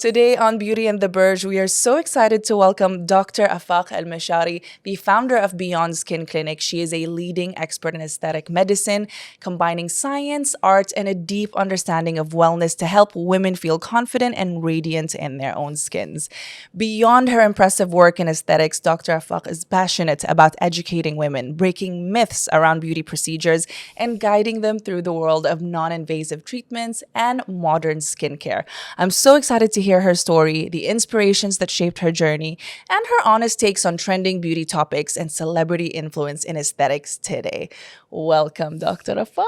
Today on Beauty and the Burj, we are so excited to welcome Dr. Afaq Al Mashari, the founder of Beyond Skin Clinic. She is a leading expert in aesthetic medicine, combining science, art, and a deep understanding of wellness to help women feel confident and radiant in their own skins. Beyond her impressive work in aesthetics, Dr. Afaq is passionate about educating women, breaking myths around beauty procedures, and guiding them through the world of non-invasive treatments and modern skincare. I'm so excited to hear her story, the inspirations that shaped her journey, and her honest takes on trending beauty topics and celebrity influence in aesthetics today. Welcome, Dr. Afaq.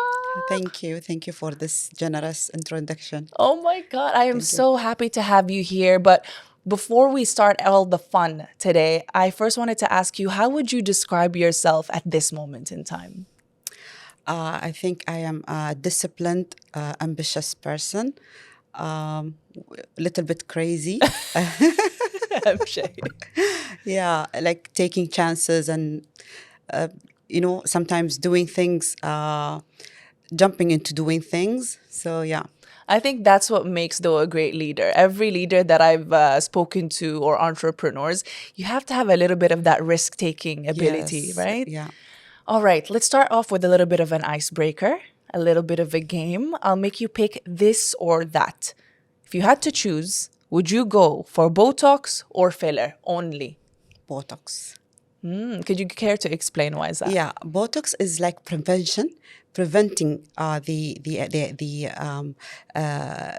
Thank you. Thank you for this generous introduction. Oh my God, I am so happy to have you here. But before we start all the fun today, I first wanted to ask you, how would you describe yourself at this moment in time? I think I am a disciplined, ambitious person. A little bit crazy. I'm sure. Yeah, like taking chances and, sometimes doing things, jumping into doing things. So, yeah. I think that's what makes, though, a great leader. Every leader that I've spoken to or entrepreneurs, you have to have a little bit of that risk-taking ability, Yes, right? yeah. All right, let's start off with a little bit of an icebreaker, a little bit of a game. I'll make you pick this or that. If you had to choose, would you go for Botox or filler only? Botox. Could you care to explain why is that? Yeah, Botox is like preventing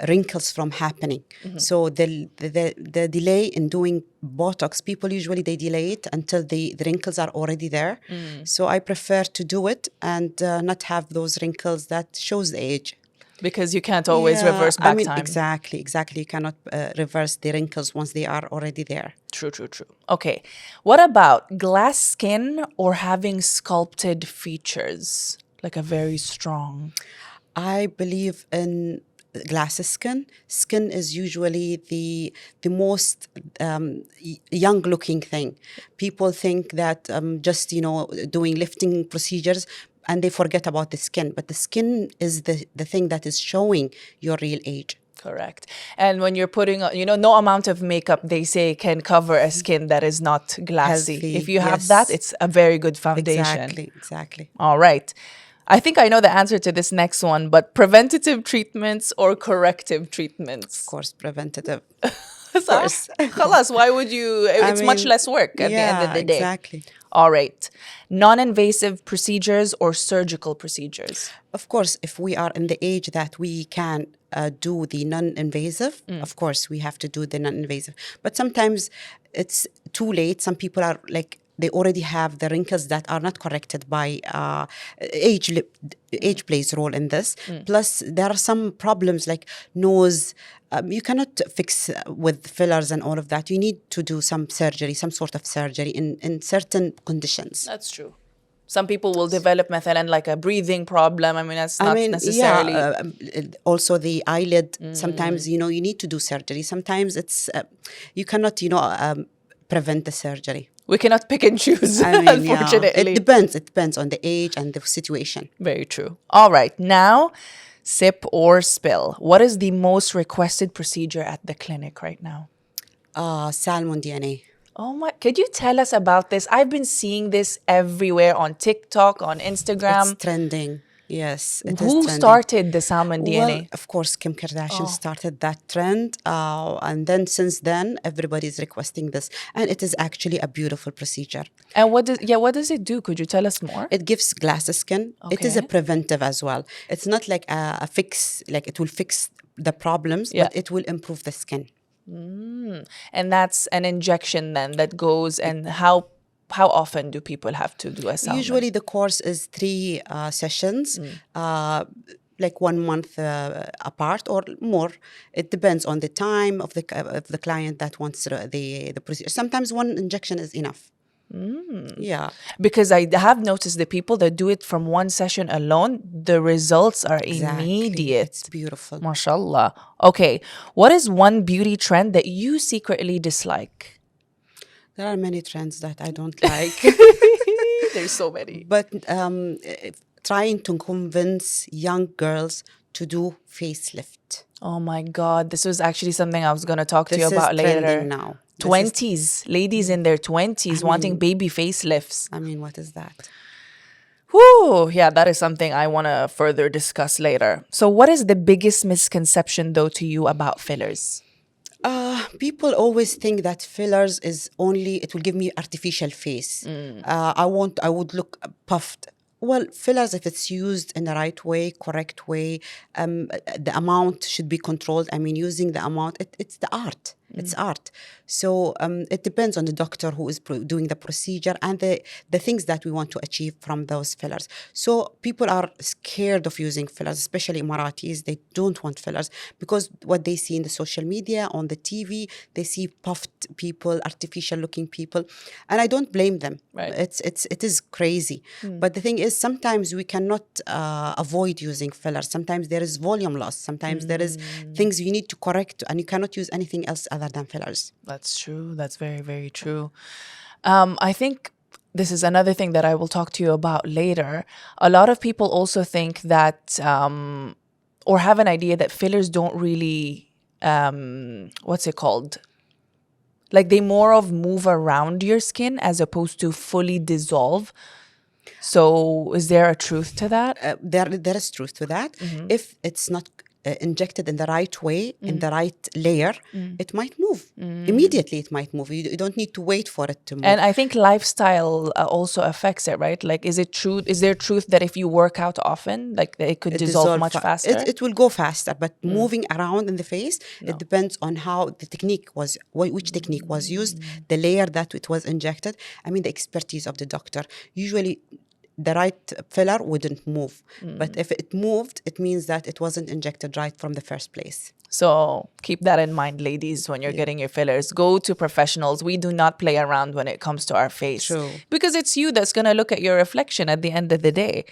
wrinkles from happening. So the delay in doing Botox, people usually they delay it until the wrinkles are already there. So I prefer to do it and not have those wrinkles that shows the age. Because you can't always reverse back time. Exactly. You cannot reverse the wrinkles once they are already there. True. Okay. What about glass skin or having sculpted features? Like a very strong. I believe in glass skin. Skin is usually the most young looking thing. People think that just doing lifting procedures and they forget about the skin. But the skin is the thing that is showing your real age. Correct. And when you're putting, no amount of makeup, they say, can cover a skin that is not glassy. Healthy, If you have yes. that, it's a very good foundation. Exactly. All right. I think I know the answer to this next one, but preventative treatments or corrective treatments? Of course, preventative. First. Khalas, why would you? It's much less work at the end of the day. Exactly. All right. Non-invasive procedures or surgical procedures? Of course, if we are in the age that we can do the non-invasive, of course, we have to do the non-invasive. But sometimes it's too late. Some people are like, they already have the wrinkles that are not corrected by age. Age plays a role in this. Plus, there are some problems like nose. You cannot fix with fillers and all of that. You need to do some surgery, some sort of surgery in certain conditions. That's true. Some people will develop مثلا like a breathing problem. I mean, that's not necessarily... Yeah, also the eyelid, sometimes, you need to do surgery. Sometimes it's, you cannot, prevent the surgery. We cannot pick and choose, unfortunately. Yeah. It depends on the age and the situation. Very true. All right. Now, sip or spill. What is the most requested procedure at the clinic right now? Salmon DNA. Oh my, could you tell us about this? I've been seeing this everywhere on TikTok, on Instagram. It's trending. Yes, it is Who trending. started the salmon DNA? Well, of course, Kim Kardashian started that trend. And then since then, everybody is requesting this. And it is actually a beautiful procedure. And what does it do? Could you tell us more? It gives glass skin. It is a Okay. preventive as well. It's not like a fix, like it will fix the problems, but it will improve the skin. And that's an injection then that goes, and how often do people have to do a salmon? Usually the course is 3 sessions, like 1 month apart or more. It depends on the time of the client that wants the procedure. Sometimes 1 injection is enough. Yeah. Because I have noticed the people that do it from 1 session alone, the results are immediate. It's beautiful. MashaAllah. Okay. What is one beauty trend that you secretly dislike? There are many trends that I don't like. There's so many. But trying to convince young girls to do facelift. Oh my God. This was actually something I was going to talk to you This is about trending later. now. This is, 20s, ladies in their I 20s wanting mean, baby facelifts. what is that? Whew, yeah, that is something I want to further discuss later. So, what is the biggest misconception, though, to you about fillers? People always think that fillers is only, it will give me artificial face. I would look puffed. Well, fillers, if it's used in the right way, correct way, the amount should be controlled. I mean, using the amount, it's the art. It's art. So it depends on the doctor who is doing the procedure and the things that we want to achieve from those fillers. So people are scared of using fillers, especially Emiratis. They don't want fillers because what they see in the social media, on the TV, they see puffed people, artificial looking people. And I don't blame them. Right. It is crazy. But the thing is, sometimes we cannot avoid using fillers. Sometimes there is volume loss. Sometimes there is things you need to correct, and you cannot use anything else other than fillers. That's true. That's very, very true. I think this is another thing that I will talk to you about later. A lot of people also think that, or have an idea that fillers don't really, what's it called? Like they more of move around your skin as opposed to fully dissolve. So is there a truth to that? There is truth to that. If it's not injected in the right way, in the right layer, it might move. Immediately it might move. You don't need to wait for it to move. And I think lifestyle also affects it, right? Like, is it true? Is there truth that if you work out often, like it could dissolve much faster? It will go faster, but moving around in the face, it depends on how the technique was, which technique was used, the layer that it was injected. I mean, the expertise of the doctor. Usually, the right filler wouldn't move. But if it moved, it means that it wasn't injected right from the first place. So keep that in mind, ladies, when you're getting your fillers. Go to professionals. We do not play around when it comes to our face. True. Because it's you that's going to look at your reflection at the end of the day.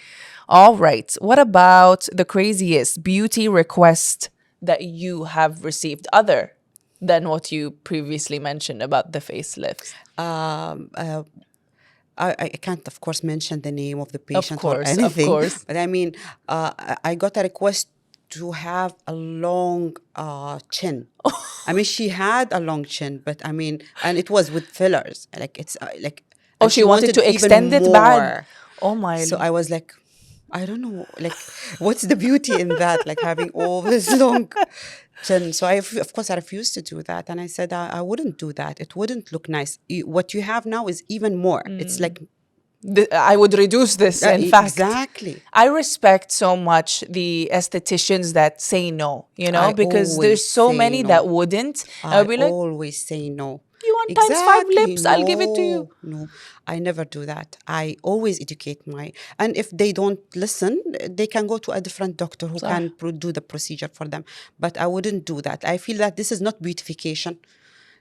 All right. What about the craziest beauty request that you have received other than what you previously mentioned about the facelifts? I can't, of course, mention the name of the patient or course, anything. of course. But I mean, I got a request to have a long chin. I mean, she had a long chin, but I mean, and it was with fillers. Like it's like. Oh, and she wanted to even extend it more. bad. Oh my. So I was like, I don't know, like, what's the beauty in that? Like having all this long chin. So of course, I refused to do that. And I said, I wouldn't do that. It wouldn't look nice. What you have now is even more. It's like... I would reduce this, in fact. Exactly. I respect so much the estheticians that say no, I because there's always so say many no. that wouldn't. I I'll be like, always say no. you want times 5 lips? I'll give it to No, you. No, I never do that. I always educate and if they don't listen, they can go to a different doctor who can do the procedure for them. But I wouldn't do that. I feel that this is not beautification.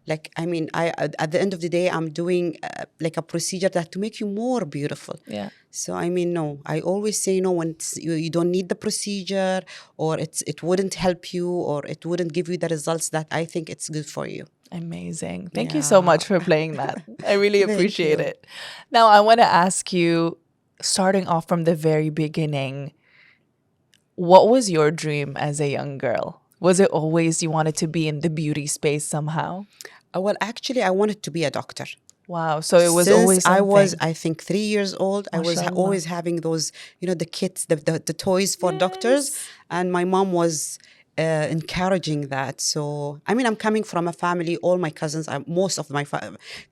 Like, I mean, at the end of the day, I'm doing like a procedure that to make you more beautiful. Yeah. So, I mean, no, I always say no when you don't need the procedure, or it wouldn't help you, or it wouldn't give you the results that I think it's good for you. Amazing. Thank you so much for playing that. I really Thank appreciate you. it. Now, I want to ask you, starting off from the very beginning, what was your dream as a young girl? Was it always you wanted to be in the beauty space somehow? Well, actually, I wanted to be a doctor. Wow. So it was Since always something. I was, I think, 3 years old, I was Mashallah. always having those, the kits, the toys for doctors. And my mom was encouraging that. So, I mean, I'm coming from a family, all my cousins, most of my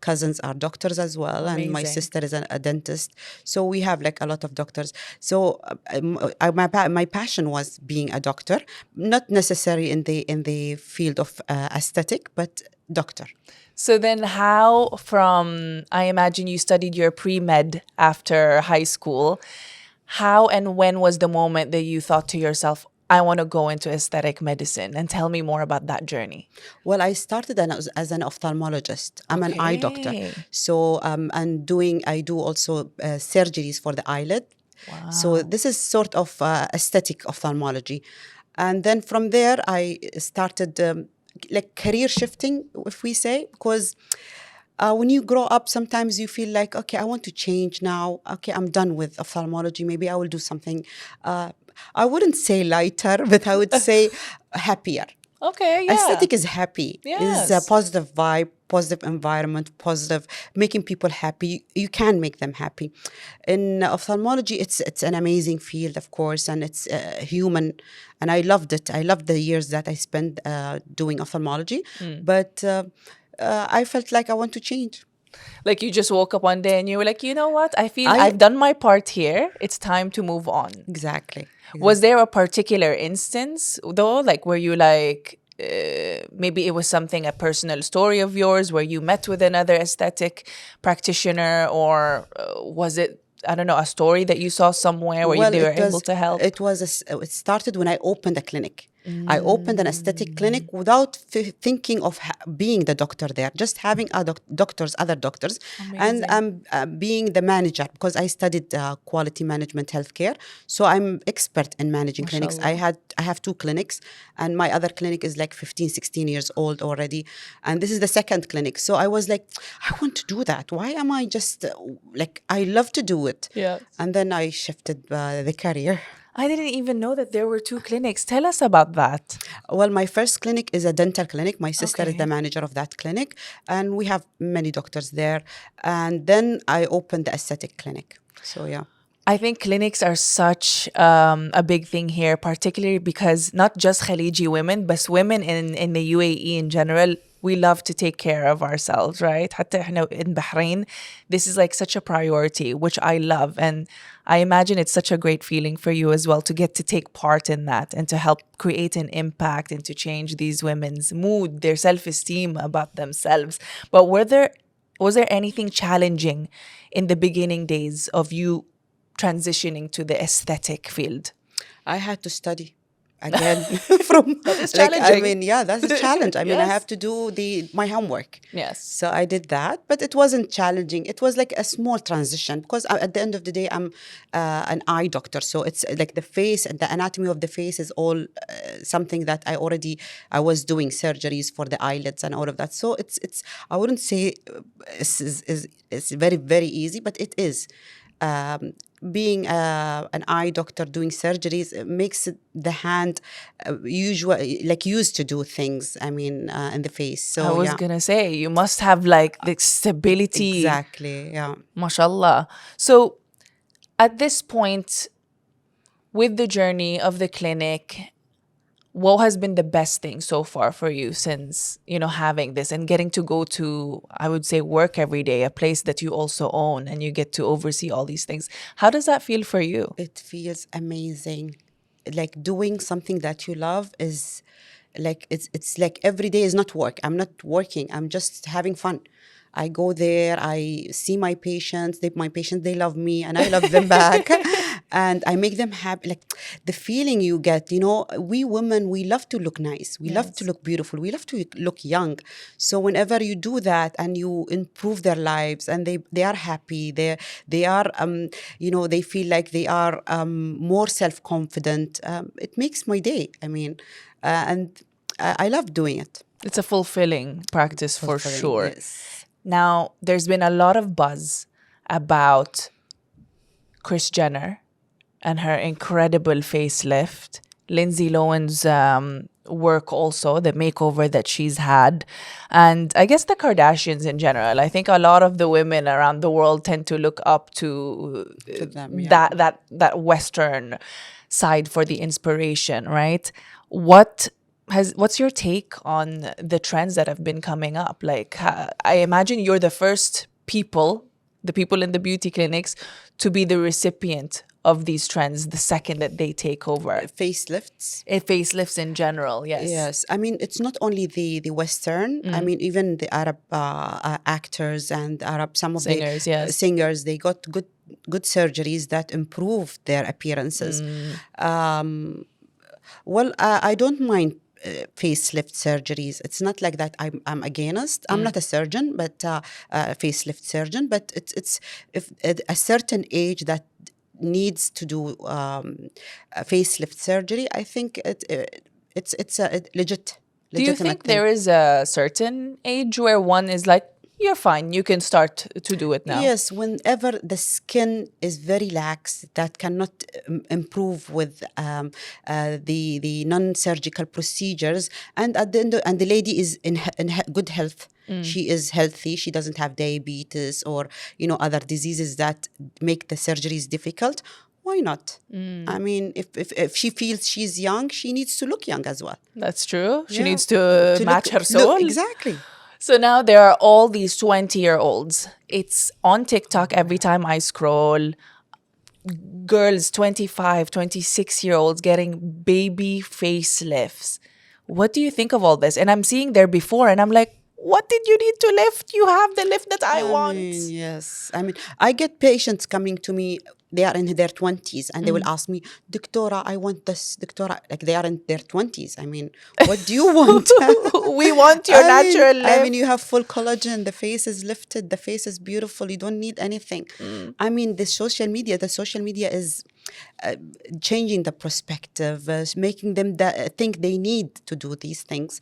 cousins are doctors as well. And my Amazing. sister is a dentist. So we have like a lot of doctors. So my passion was being a doctor, not necessarily in the field of aesthetic, but doctor. So then how I imagine you studied your pre-med after high school. How and when was the moment that you thought to yourself, I want to go into aesthetic medicine? And tell me more about that journey. Well, I started as an ophthalmologist. I'm an eye doctor. Okay. So, I do also surgeries for the eyelid. Wow. So this is sort of aesthetic ophthalmology. And then from there, I started like career shifting, if we say, because when you grow up, sometimes you feel like, okay, I want to change now. Okay, I'm done with ophthalmology. Maybe I will do something. I wouldn't say lighter, but I would say happier. Okay, yeah. Aesthetic is happy, is a Yes. positive vibe, positive environment, positive, making people happy. You can make them happy. In ophthalmology, it's an amazing field, of course, and it's human, and I loved it. I loved the years that I spent doing ophthalmology, but I felt like I want to change. Like you just woke up one day and you were like, you know what? I feel I I've done my part here. It's time to move on. exactly. Was there a particular instance though, like where you like maybe it was something, a personal story of yours where you met with another aesthetic practitioner, or was it, I don't know, a story that you saw somewhere where Well, they were able to help? it started when I opened a clinic. I opened an aesthetic clinic without thinking of being the doctor there, just having other doctors, and Amazing. being the manager, because I studied quality management healthcare, so I'm expert in managing clinics. Mashallah. I have two clinics, and my other clinic is like 15, 16 years old already, and this is the second clinic. So I was like, I want to do that. Why am I just like, I love to do it. Yes. And then I shifted the career. I didn't even know that there were two clinics. Tell us about that. Well, my first clinic is a dental clinic. My sister is Okay. the manager of that clinic, and we have many doctors there. And then I opened the aesthetic clinic. So, yeah. I think clinics are such a big thing here, particularly because not just Khaliji women, but women in the UAE in general, we love to take care of ourselves, right? حتى إحنا in Bahrain, this is like such a priority, which I love. And I imagine it's such a great feeling for you as well to get to take part in that and to help create an impact and to change these women's mood, their self-esteem about themselves. But was there anything challenging in the beginning days of you transitioning to the aesthetic field? I had to study again from That is like, I challenging. mean, yeah, that's a challenge. I mean, I Yes. have to do my homework. Yes. So I did that, but it wasn't challenging. It was like a small transition, because at the end of the day, I'm an eye doctor. So it's like the face and the anatomy of the face is all something that I was doing surgeries for the eyelids and all of that. So it's I wouldn't say it's very, very easy, but it is. Being an eye doctor doing surgeries makes the hand used to do things. I mean, in the face. So I was yeah, gonna say you must have like the stability. exactly. Yeah. Mashallah. So at this point, with the journey of the clinic, what has been the best thing so far for you since, having this and getting to go to, I would say, work every day, a place that you also own and you get to oversee all these things? How does that feel for you? It feels amazing. Like doing something that you love is like, it's like every day is not work. I'm not working. I'm just having fun. I go there, I see my patients, they love me and I love them back. And I make them happy. Like the feeling you get, we women, we love to look nice. We love to Yes. look beautiful. We love to look young. So whenever you do that and you improve their lives and they are happy, they are, they feel like they are more self-confident, it makes my day. I mean, and I love doing it. It's a fulfilling practice for Fulfilling, sure. yes. Now, there's been a lot of buzz about Kris Jenner and her incredible facelift, Lindsay Lohan's work also, the makeover that she's had, and I guess the Kardashians in general. I think a lot of the women around the world tend to look up to them, yeah. that Western side for the inspiration, right? What's your take on the trends that have been coming up? Like, I imagine you're the first the people in the beauty clinics, to be the recipient of these trends the second that they take over. Facelifts. Facelifts in general, yes. Yes, I mean, it's not only the Western. I mean, even the Arab actors and some of Singers, the yes. singers, they got good surgeries that improved their appearances. Well, I don't mind facelift surgeries. It's not like that. I'm against. I'm not a surgeon, but a facelift surgeon. But it's if at a certain age that needs to do a facelift surgery, I think it's a legit. Do you Legitimate think thing. there is a certain age where one is like, you're fine. You can start to do it now. Yes, whenever the skin is very lax, that cannot improve with the non-surgical procedures, and at the end, and the lady is in good health. She is healthy. She doesn't have diabetes or other diseases that make the surgeries difficult. Why not? I mean, if she feels she's young, she needs to look young as well. That's true. She Yeah. needs to match her soul. Exactly. So now there are all these 20-year-olds. It's on TikTok every time I scroll. Girls, 25, 26-year-olds getting baby facelifts. What do you think of all this? And I'm seeing their before and I'm like, what did you need to lift? You have the lift that I want. Yes. I mean, I get patients coming to me, they are in their 20s, and they will ask me, Doctora, I want this. Doctora, like they are in their 20s. I mean, what do you want? We want your natural lift. I mean, you have full collagen. The face is lifted. The face is beautiful. You don't need anything. I mean, the social media is changing the perspective, making them think they need to do these things.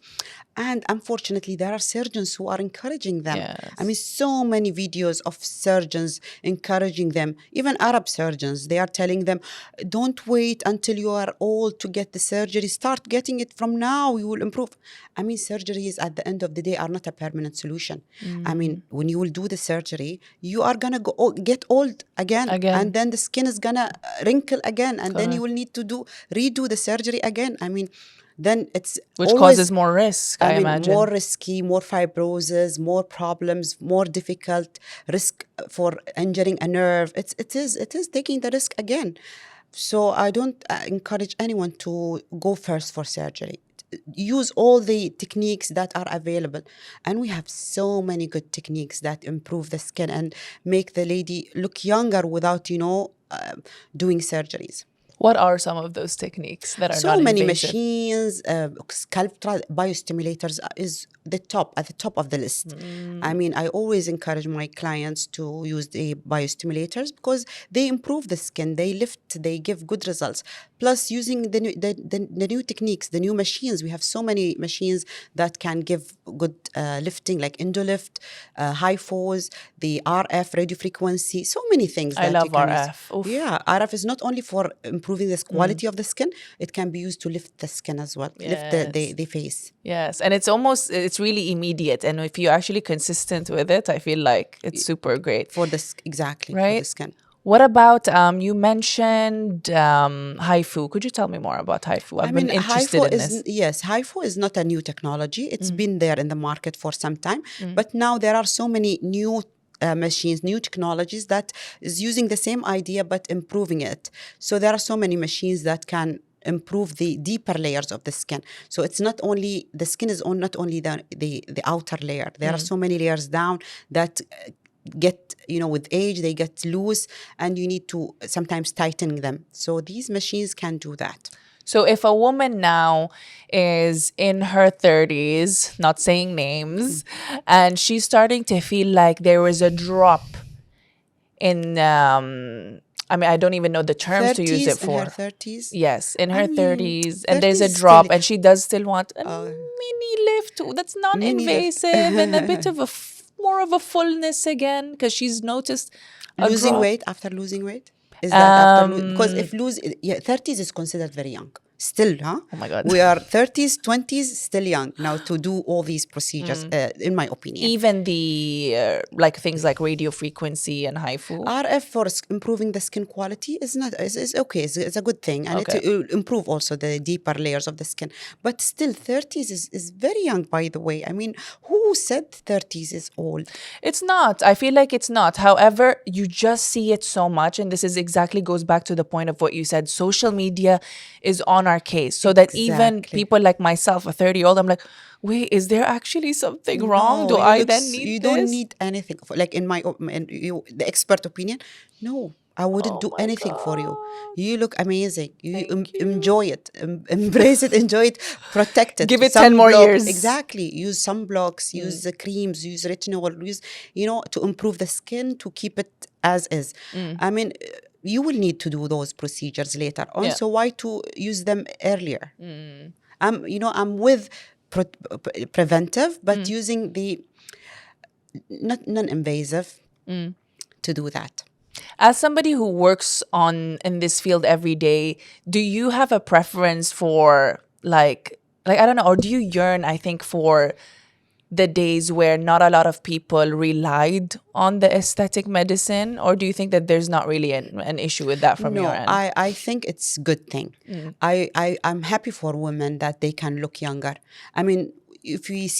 And unfortunately, there are surgeons who are encouraging them. Yes. I mean, so many videos of surgeons encouraging them, even Arab surgeons, they are telling them, don't wait until you are old to get the surgery. Start getting it from now. You will improve. I mean, surgeries at the end of the day are not a permanent solution. I mean, when you will do the surgery, you are going to get old again. And then the skin is going to wrinkle again. And then you will need to redo the surgery again. I mean, then it's which causes more risk, I imagine. More risky, more fibrosis, more problems, more difficult, risk for injuring a nerve. It is taking the risk again. So I don't encourage anyone to go first for surgery. Use all the techniques that are available. And we have so many good techniques that improve the skin and make the lady look younger without, doing surgeries. What are some of those techniques that are so many non-invasive? machines, sculptural biostimulators is at the top of the list. I mean, I always encourage my clients to use the biostimulators because they improve the skin, they lift, they give good results. Plus, using the new techniques, the new machines, we have so many machines that can give good lifting, like Endolift, HIFOs, the RF radio frequency, so many things. I love you can RF. use. Yeah, RF is not only for improving the quality of the skin, it can be used to lift the skin as well, lift the face. Yes, and it's really immediate. And if you're actually consistent with it, I feel like it's super great. For this, exactly, right? For the skin. What about, you mentioned HIFU. Could you tell me more about HIFU? I've been interested in this. Yes, HIFU is not a new technology. It's been there in the market for some time. But now there are so many new machines, new technologies that is using the same idea but improving it. So there are so many machines that can improve the deeper layers of the skin. So it's not only, the skin is not only the outer layer. There are so many layers down that get, with age, they get loose and you need to sometimes tighten them. So these machines can do that. So if a woman now is in her 30s, not saying names, and she's starting to feel like there is a drop in, I don't even know the terms to use it for. In her 30s? Yes, in her 30s. And there's a drop and she does still want a mini lift that's non-invasive and a bit of more of a fullness again because she's noticed losing weight after losing weight. Is that after because if 30s is considered very young. Still, huh? Oh my God. We are 30s, 20s, still young now to do all these procedures, in my opinion. Even the, things like radio frequency and HIFU? RF for improving the skin quality is okay. It's a good thing. And it will improve also the deeper layers of the skin. But still, 30s is very young, by the way. I mean, who said 30s is old? It's not. I feel like it's not. However, you just see it so much. And this is exactly goes back to the point of what you said. Social media is on our case. So that even people like myself, a 30-year-old, I'm like, wait, is there actually something wrong? Do I then need You this? don't need anything. Like in the expert opinion, no. I wouldn't do anything for you. You look amazing. You enjoy it. Embrace it, enjoy it, protect it. Give it 10 more years. Exactly. Use sunblocks, use the creams, use retinol, use, to improve the skin, to keep it as is. I mean, you will need to do those procedures later on. So why to use them earlier? I'm with preventive, but using the not non-invasive to do that. As somebody who works in this field every day, do you have a preference for like I don't know, or do you yearn, I think, for the days where not a lot of people relied on the aesthetic medicine, or do you think that there's not really an issue with that from your No, end? I think it's good thing. I'm happy for women that they can look younger. I mean, if we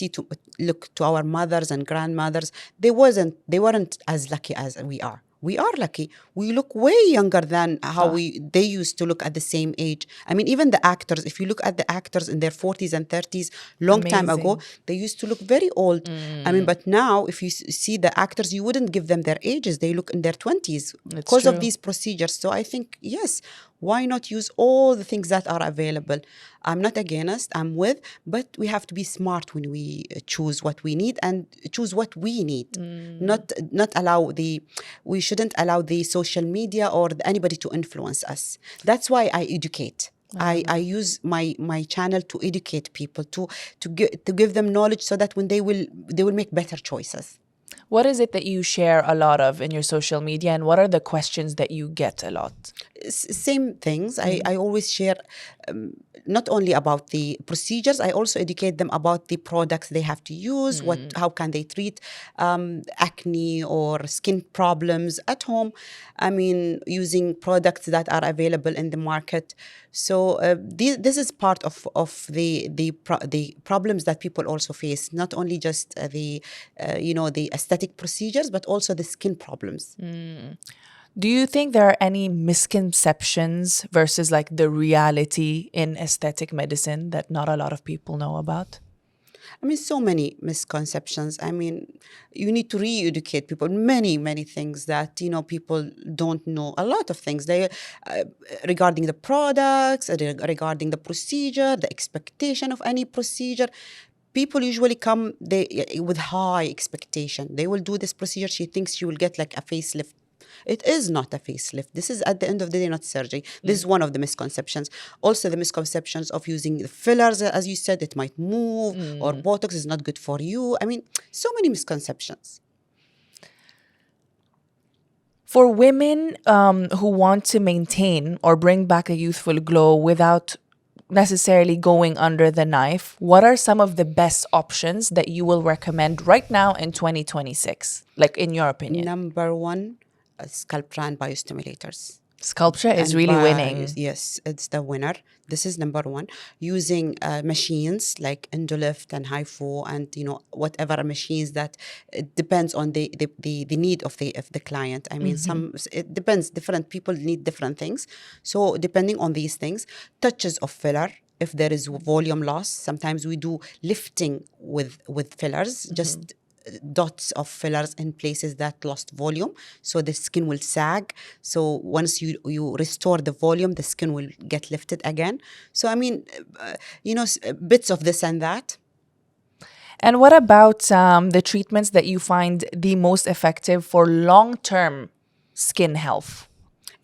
look to our mothers and grandmothers, they weren't as lucky as we are. We are lucky. We look way younger than how صح. they used to look at the same age. I mean, even the actors, if you look at the actors in their 40s and 30s, long time ago, Amazing. they used to look very old. I mean, but now, if you see the actors, you wouldn't give them their ages. They look in their 20s It's because of true. these procedures. So I think, yes, why not use all the things that are available? I'm not against, I'm with, but we have to be smart when we choose what we need and choose what we need. Not allow we shouldn't allow the social media or anybody to influence us. That's why I educate. I use my channel to educate people, to give them knowledge so that when they will make better choices. What is it that you share a lot of in your social media, and what are the questions that you get a lot? Same things. I always share not only about the procedures, I also educate them about the products they have to use, how can they treat acne or skin problems at home. I mean, using products that are available in the market. So this is part of the problems that people also face, not only just the aesthetic procedures, but also the skin problems. Do you think there are any misconceptions versus like the reality in aesthetic medicine that not a lot of people know about? I mean, so many misconceptions. I mean, you need to re-educate people. Many things that people don't know. A lot of things regarding the products, regarding the procedure, the expectation of any procedure. People usually come with high expectation. They will do this procedure. She thinks she will get like a facelift. It is not a facelift. This is at the end of the day not surgery. This is one of the misconceptions. Also, the misconceptions of using the fillers, as you said, it might move, or Botox is not good for you. I mean, so many misconceptions. For women who want to maintain or bring back a youthful glow without necessarily going under the knife, what are some of the best options that you will recommend right now in 2026, like in your opinion? Number one, Sculptra and biostimulators. Sculpture is And really winning. yes, it's the winner. This is number one. Using machines like Endolift and HIFU and whatever machines that it depends on the need of the client. I mean, it depends. Different people need different things. So depending on these things, touches of filler. If there is volume loss, sometimes we do lifting with fillers. Just dots of fillers in places that lost volume, so the skin will sag. So once you restore the volume, the skin will get lifted again. So I mean, bits of this and that. And what about the treatments that you find the most effective for long-term skin health?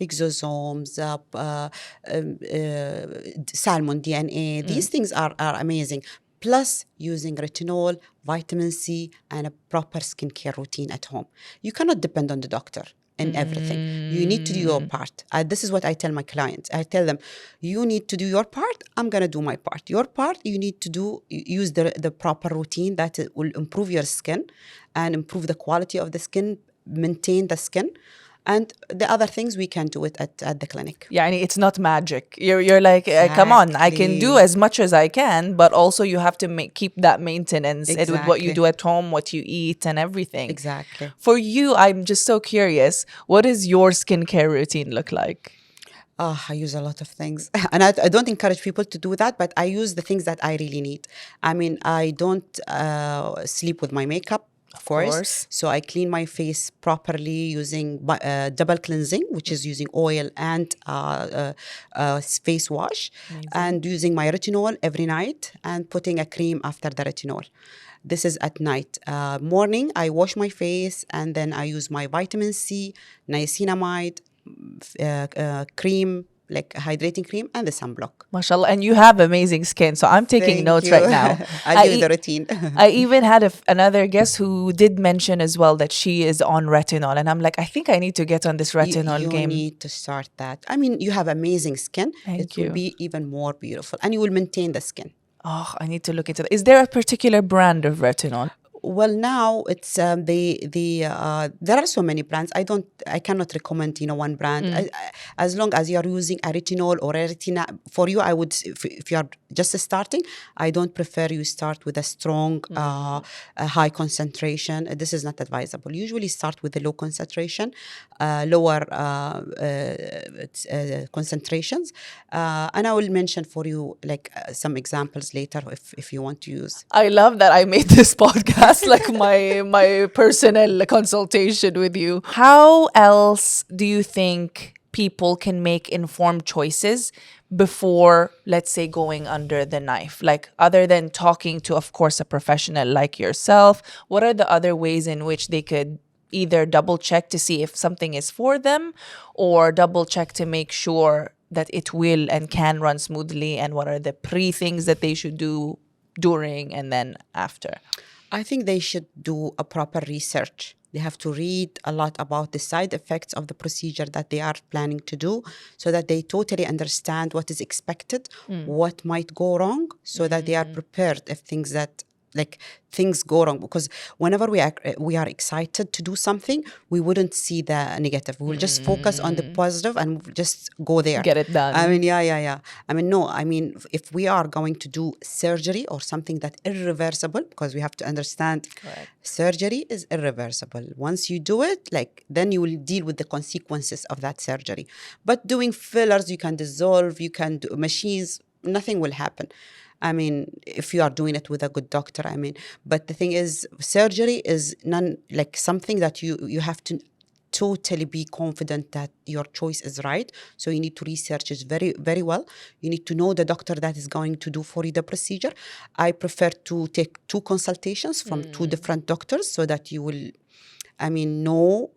Exosomes, salmon DNA, these things are amazing. Plus using retinol, vitamin C, and a proper skincare routine at home. You cannot depend on the doctor in everything. You need to do your part. This is what I tell my clients. I tell them, you need to do your part, I'm going to do my part. Your part, you need to use the proper routine that will improve your skin and improve the quality of the skin, maintain the skin. And the other things, we can do it at the clinic. Yeah, and it's not magic. You're like, come on, I can do Exactly. as much as I can, but also you have to keep that maintenance and with what you Exactly. do at home, what you eat, and everything. Exactly. For you, I'm just so curious. What does your skincare routine look like? I use a lot of things. And I don't encourage people to do that, but I use the things that I really need. I mean, I don't sleep with my makeup. Of course. So I clean my face properly using double cleansing, which is using oil and face wash, and using my retinol every night and putting a cream after the retinol. This is at night. Morning, I wash my face and then I use my vitamin C, niacinamide, cream, like a hydrating cream and the sunblock. Mashallah, and you have amazing skin, so I'm taking Thank notes you. right now. I'll give you the routine. I even had another guest who did mention as well that she is on retinol, and I'm like, I think I need to get on this retinol You game. need to start that. I mean, you have amazing skin. Thank It will you. be even more beautiful, and you will maintain the skin. Oh, I need to look into that. Is there a particular brand of retinol? Well, now it's there are so many brands. I cannot recommend one brand. As long as you are using a retinol or a retina, for you, I would if you are just starting, I don't prefer you start with a strong, a high concentration. This is not advisable. Usually start with the low concentration, lower concentrations, and I will mention for you like some examples later if you want to use. I love that I made this podcast like my personal consultation with you. How else do you think people can make informed choices before, let's say, going under the knife? Like, other than talking to, of course, a professional like yourself, what are the other ways in which they could either double check to see if something is for them, or double check to make sure that it will and can run smoothly? And what are the things that they should do during and then after? I think they should do a proper research. They have to read a lot about the side effects of the procedure that they are planning to do, so that they totally understand what is expected, what might go wrong, so that they are prepared if things go wrong. Because whenever we are excited to do something, we wouldn't see the negative. We will just focus on the positive and just go there. Get it done. I mean, yeah. I mean, no. I mean, if we are going to do surgery or something that irreversible, because we have to understand, surgery is irreversible. Once you do it, then you will deal with the consequences of that surgery. But doing fillers, you can dissolve, you can do machines, nothing will happen. I mean, if you are doing it with a good doctor, but the thing is, surgery is something that you have to totally be confident that your choice is right. So you need to research it very, very well. You need to know the doctor that is going to do for you the procedure. I prefer to take 2 consultations from 2 different doctors, so that you will, know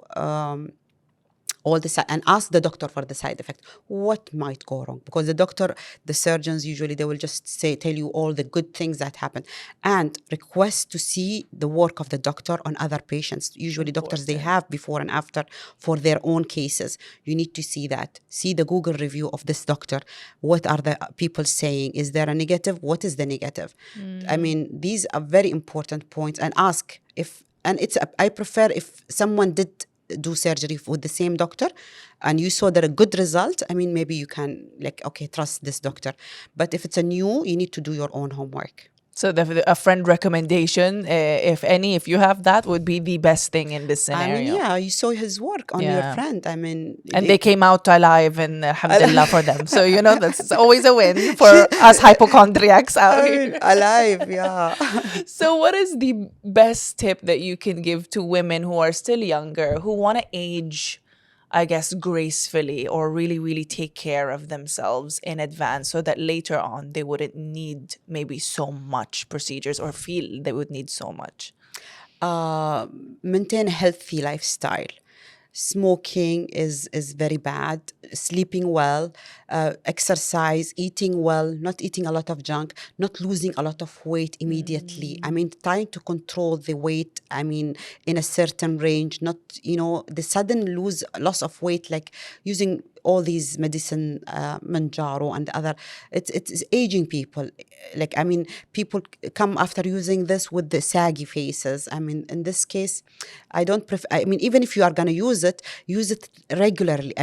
all and ask the doctor for the side effect. What might go wrong? Because the surgeons usually, they will just tell you all the good things that happen, and request to see the work of the doctor on other patients. Usually doctors, they have before and after for their own cases. You need to see that. See the Google review of this doctor. What are the people saying? Is there a negative? What is the negative? These are very important points, and ask I prefer if someone did do surgery with the same doctor and you saw that a good result, maybe you can trust this doctor. But if it's a new, you need to do your own homework. So a friend recommendation, if you have that, would be the best thing in this scenario. You saw his work on your friend. And they came out alive, and alhamdulillah for them. So, that's always a win for us hypochondriacs out here. Alive, yeah. So what is the best tip that you can give to women who are still younger, who want to age, I guess, gracefully, or really, really take care of themselves in advance, so that later on they wouldn't need maybe so much procedures, or feel they would need so much? Maintain a healthy lifestyle. Smoking is very bad. Sleeping well, exercise, eating well, not eating a lot of junk, not losing a lot of weight immediately. Trying to control the weight, in a certain range, not, the sudden loss of weight, like using all these medicine, Manjaro and the other. It's aging people. People come after using this with the saggy faces. In this case, I don't prefer. Even if you are going to use it regularly.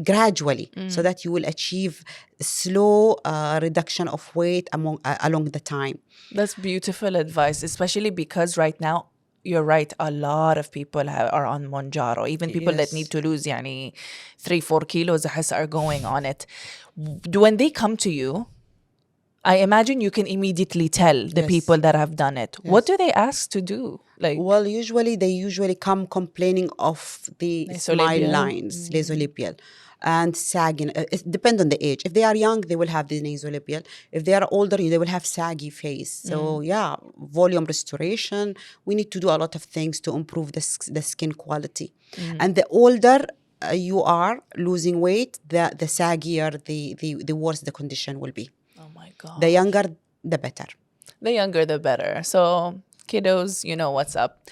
Gradually, so that you will achieve slow reduction of weight along the time. That's beautiful advice, especially because right now, you're right, a lot of people are on Monjaro. Even people that need to lose 3-4 kilos are going on it. When they come to you, I imagine you can immediately tell the people that have done it. Yes. What do they ask to do? Well, they come complaining of the smile lines, nasolabial, and sagging. It depends on the age. If they are young, they will have the nasolabial. If they are older, they will have saggy face. So volume restoration. We need to do a lot of things to improve the skin quality. And the older, you are losing weight, the saggier, the worse the condition will be. Oh my The God. younger, the better. The younger, the better. So, kiddos, you know what's up.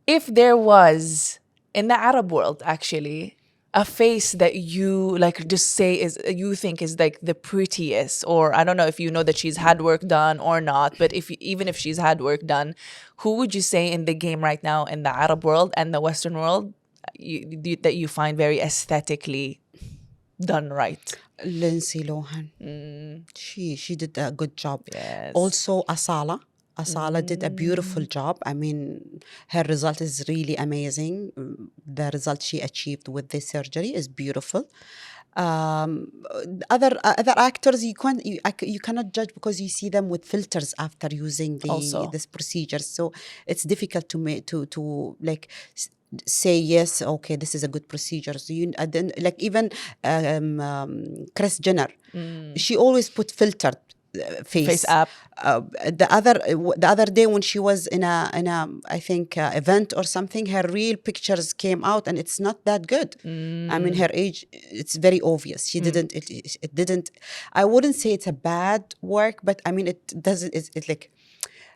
If there was, in the Arab world, actually, a face that you like just say is you think is like the prettiest, or I don't know if you know that she's had work done or not, but even if she's had work done, who would you say in the game right now in the Arab world and the Western world that you find very aesthetically done right? Lindsay Lohan. She did a good job. Yes. Also, Asala. Asala did a beautiful job. I mean, her result is really amazing. The result she achieved with this surgery is beautiful. Other actors you cannot judge because you see them with filters after using Also. this procedure. So it's difficult to like say yes, okay, this is a good procedure. So you then like even Kris Jenner, she always put filtered Face app. The other day when she was in a I think event or something, her real pictures came out and it's not that good. I mean, her age, it's very obvious. She didn't. It didn't. I wouldn't say it's a bad work, but I mean, it doesn't. It's like.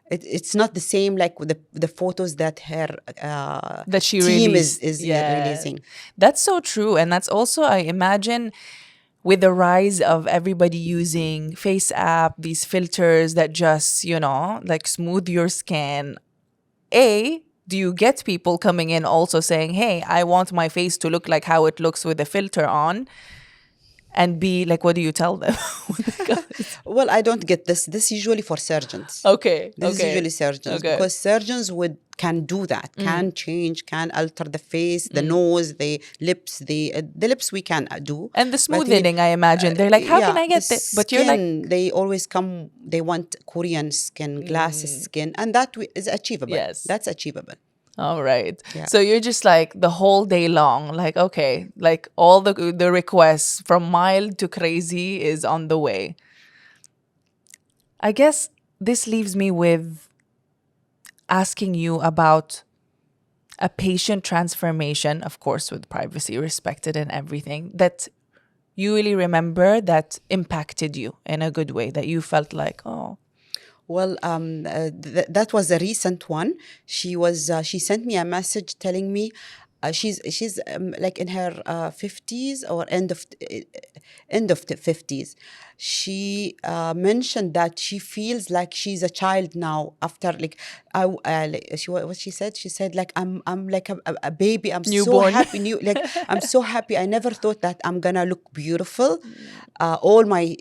It's not the same like with the photos that her That she team released. is Yeah. releasing. That's so true. And that's also, I imagine, with the rise of everybody using face app, these filters that just, like smooth your skin. Do you get people coming in also saying, hey, I want my face to look like how it looks with the filter on? And B, like, what do you tell them? Well, I don't get this. This is usually for surgeons. Okay. This is usually surgeons because surgeons can do that, can change, can alter the face, the nose, the lips. The lips we can do. And the smoothing, I imagine. They're like, how can I get this? But you're like, they always come, they want Korean skin, glass skin, and that is achievable. Yes. That's achievable. All right. Yeah. So you're just like the whole day long, like, okay, like all the requests from mild to crazy is on the way. I guess this leaves me with asking you about a patient transformation, of course, with privacy respected and everything, that you really remember that impacted you in a good way, that you felt like, oh. Well, that was a recent one. She sent me a message telling me she's like in her 50s or end of the 50s. She mentioned that she feels like she's a child now after like what she said like I'm like a baby. I'm Newborn. so happy I'm so happy. I never thought that I'm gonna look beautiful all my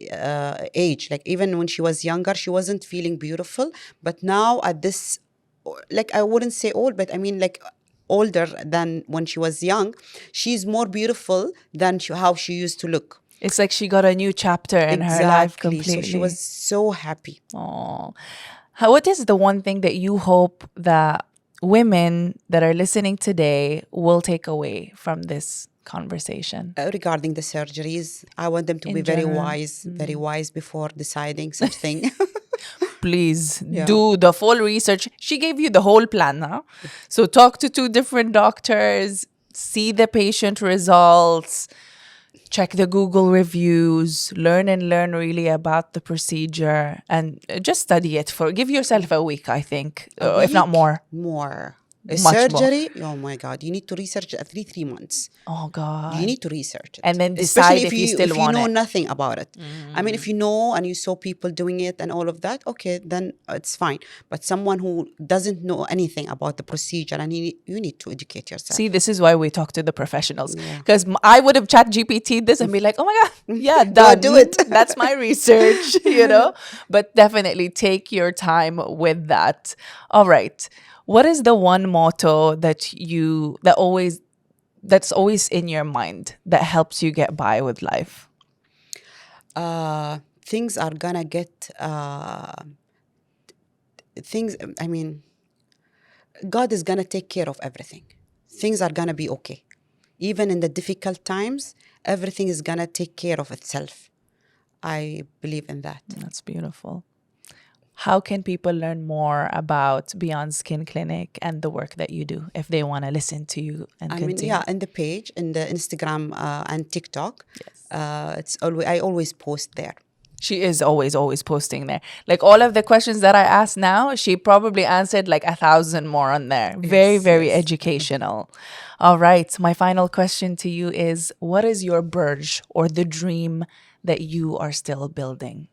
age. Like even when she was younger, she wasn't feeling beautiful, but now at this, like I wouldn't say old, but I mean like older than when she was young, she's more beautiful than how she used to look. It's like she got a new chapter in her life completely. So she was so happy. Oh, what is the one thing that you hope that women that are listening today will take away from this conversation? Regarding the surgeries, I want them to In be general. very wise before deciding such thing. Please do the full research. She gave you the whole plan, huh? So talk to 2 different doctors, see the patient results, check the Google reviews, learn really about the procedure, and just study it give yourself a week, I think, if not more. More. A Much surgery, oh my God, you need to research at 3 months. Oh, God. You need to research it. And then decide Especially if you still want if you know it. nothing about it. I mean, if you know and you saw people doing it and all of that, okay, then it's fine. But someone who doesn't know anything about the procedure, and you need to educate yourself. See, this is why we talk to the professionals. Because I would have chat GPT'd this and be like, oh my God, yeah, done. Do it. That's my research, But definitely take your time with that. All right. What is the one motto that's always in your mind that helps you get by with life? Things are gonna get things. I mean, God is gonna take care of everything. Things are gonna be okay, even in the difficult times. Everything is gonna take care of itself. I believe in that. That's beautiful. How can people learn more about Beyond Skin Clinic and the work that you do if they want to listen to you and I mean, continue? yeah, in the page, in the Instagram and TikTok, Yes. it's always I always post there. She is always posting there. Like all of the questions that I asked now, she probably answered like 1,000 more on there. Very, Yes, very yes. educational. All right. My final question to you is, what is your Burj or the dream that you are still building?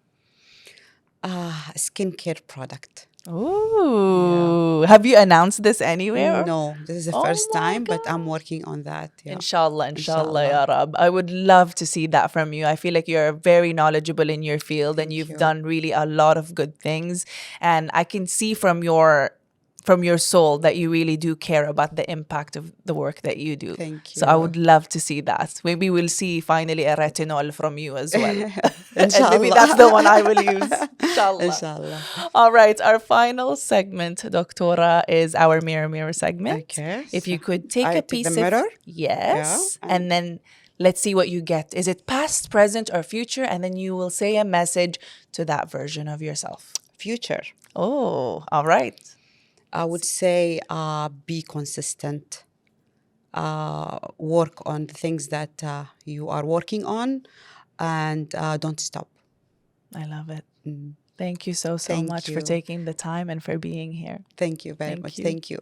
Skincare product. Ooh. Have you announced this anywhere? No, this is the Oh first my time, but I'm God. working on that. Yeah, Inshallah, inshallah. ya Rab. I would love to see that from you. I feel like you're very knowledgeable in your field and Thank you've you. done really a lot of good things. And I can see from your soul that you really do care about the impact of the work that you do. Thank So I you. would love to see that. Maybe we'll see finally a retinol from you as well. And maybe that's the Inshallah. one I will use. Inshallah. Inshallah. All right. Our final segment, Doctora, is our mirror segment. Okay. If So you could take I a take the piece of, mirror. Yeah. yes, and then let's see what you get. Is it past, present, or future? And then you will say a message to that version of yourself. Future. Oh, all right. I would say be consistent. Work on the things that you are working on, and don't stop. I love it. Thank you so Thank much for you. taking the time and for being here. Thank you very Thank much. you. Thank you.